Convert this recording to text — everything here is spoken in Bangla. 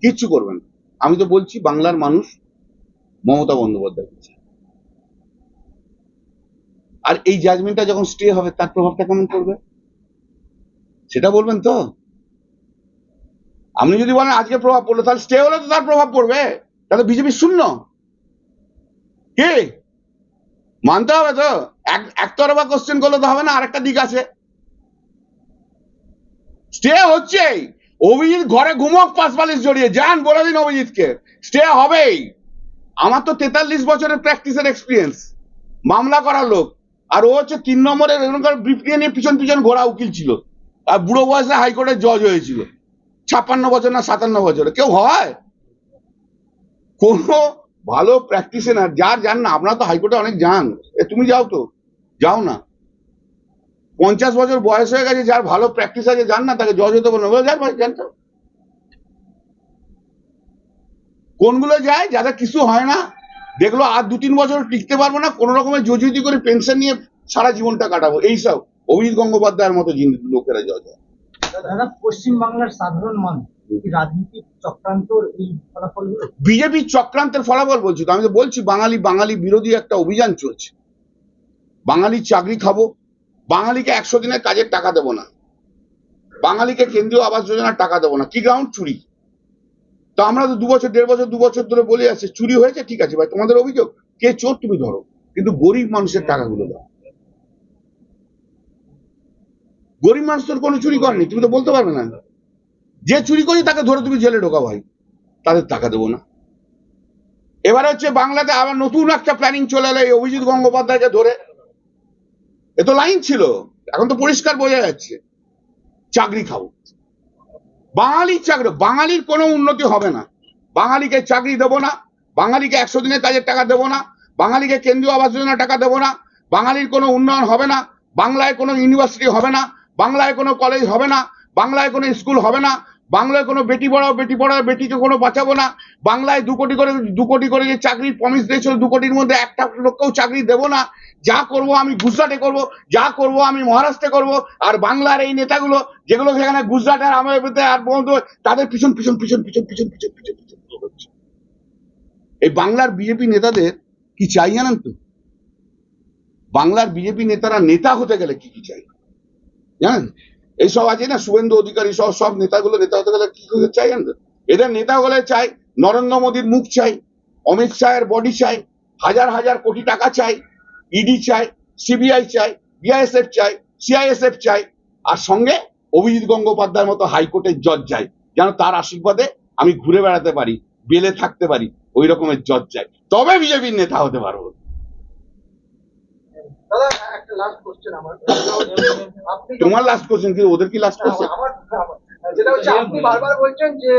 কিচ্ছু করবেন না। আমি তো বলছি বাংলার মানুষ মমতা বন্দ্যোপাধ্যায় করছে। আর এই জাজমেন্টটা যখন স্টে হবে তার প্রভাবটা কেমন করবে সেটা বলবেন তো। আপনি যদি বলেন আজকে প্রভাব পড়লো, তাহলে স্টে হলে তো তার প্রভাব পড়বে, তাহলে বিজেপি শূন্য। কি মানতে হবে তো? একতরফা কোশ্চেন করলে তো হবে না, আরেকটা দিক আছে। স্টে হচ্ছে, অভিজিৎ ঘরে ঘুমক 5 বালিশ জড়িয়ে যান, বলে দিন অভিজিৎকে স্টে হবেই। আমার তো 43 বছরের প্র্যাকটিসের এক্সপিরিয়েন্স, মামলা করার লোক। আর ও হচ্ছে 3 নম্বরের ব্রিফ নিয়ে পিছন পিছন ঘোড়া উকিল ছিল, আর বুড়ো বয়সে হাইকোর্টের জজ হয়েছিল 56 বছর না 57 বছরে। কেউ হয়? কোনো ভালো প্র্যাকটিসে না, যার যান না। আপনারা তো হাইকোর্টে অনেক যান, তুমি যাও তো, যাও না। 50 বছর বয়স হয়ে গেছে, যার ভালো প্র্যাকটিস আছে যান না, তাকে জজ হতে বলো, যান ভাই যান তো। কোনগুলো যায় যাদের কিছু হয় না, দেখলো আর 2-3 বছর টিকতে পারবো না, কোন রকমের জজুতি করে পেনশন নিয়ে সারা জীবনটা কাটাবো, এইসব অভিজিৎ গঙ্গোপাধ্যায়ের মতো লোকেরা জজ হয়। দাদা, পশ্চিমবাংলার সাধারণ মানুষ রাজনীতির চক্রান্তর এই ফলাফলগুলো বিজেপির চক্রান্তের ফলাফল বলছি তো। আমি তো বলছি বাঙালি বিরোধী একটা অভিযান চলছে। বাঙালির চাকরি খাবো, বাঙালিকে 100 দিনের কাজের টাকা দেবো না, বাঙালিকে কেন্দ্রীয় আবাস যোজনার টাকা দেবো না। কি গ্রাউন্ড? চুরি। তো আমরা তো 2 বছর 1.5 বছর ধরে বলে আসছি চুরি হয়েছে, ঠিক আছে ভাই, তোমাদের অভিযোগ, কে চোর তুমি ধরো, কিন্তু গরিব মানুষের টাকাগুলো দাও। গরিব মানুষ তোর কোনো চুরি করেনি, তুমি তো বলতে পারবে না। যে চুরি করি তাকে ধরে তুমি জেলে ঢোকা ভাই, তাদের টাকা দেবো না। এবারে হচ্ছে বাংলাতে আবার নতুন একটা প্ল্যানিং চলে এলো এই অভিজিৎ গঙ্গোপাধ্যায়কে ধরে। এ তো লাইন ছিল, এখন তো পরিষ্কার বোঝা যাচ্ছে চাকরি খাবো। বাঙালির চাকরি, বাঙালির কোনো উন্নতি হবে না, বাঙালিকে চাকরি দেবো না, বাঙালিকে 100 দিনের কাজের টাকা দেবো না, বাঙালিকে কেন্দ্রীয় আবাস যোজনার টাকা দেবো না, বাঙালির কোনো উন্নয়ন হবে না, বাংলায় কোনো ইউনিভার্সিটি হবে না, বাংলায় কোনো কলেজ হবে না, বাংলায় কোনো স্কুল হবে না, বাংলায় কোনো বেটি পড়াও বেটিকে কোনো বাঁচাবো না, বাংলায় 2 কোটি করে যে চাকরির প্রমিস দিয়েছিল 2 কোটির মধ্যে একটা লোককেও চাকরি দেবো না। যা করব আমি গুজরাটে করব, যা করব আমি মহারাষ্ট্রে করব। আর বাংলার এই নেতাগুলো যেগুলো সেখানে গুজরাটের আমাদের আর বন্ধু, তাদের পিছন পিছন পিছন পিছন পিছন পিছন পিছন পিছন হচ্ছে। এই বাংলার বিজেপি নেতাদের কি চাই জানেন তো? বাংলার বিজেপি নেতারা নেতা হতে গেলে কি কি চাই জানেন? এইসব আছে না শুভেন্দু অধিকারী সহ সব নেতাগুলো নেতা হতে গেলে কি চাই জানেন তো? এদের নেতা হলে চাই নরেন্দ্র মোদীর মুখ চাই, অমিত শাহের বডি চাই, হাজার হাজার কোটি টাকা চাই, ইডি চাই, সিবিআই চাই, বিআইএসএফ চাই, সিআইএসএফ চাই, আর সঙ্গে অভিজিৎ গঙ্গোপাধ্যায়ের মতো হাইকোর্টের জজ চাই, যেন তার আশীর্বাদে আমি ঘুরে বেড়াতে পারি, বেলে থাকতে পারি, ওই রকমের জজ চাই, তবে বিজেপির নেতা হতে পারবো। দাদা, একটা লাস্ট কোশ্চেন আমার। তোমার লাস্ট কোশ্চেন কি? ওদের কি লাস্ট কোশ্চেন? যেটা হচ্ছে আপনি বারবার বলছেন যে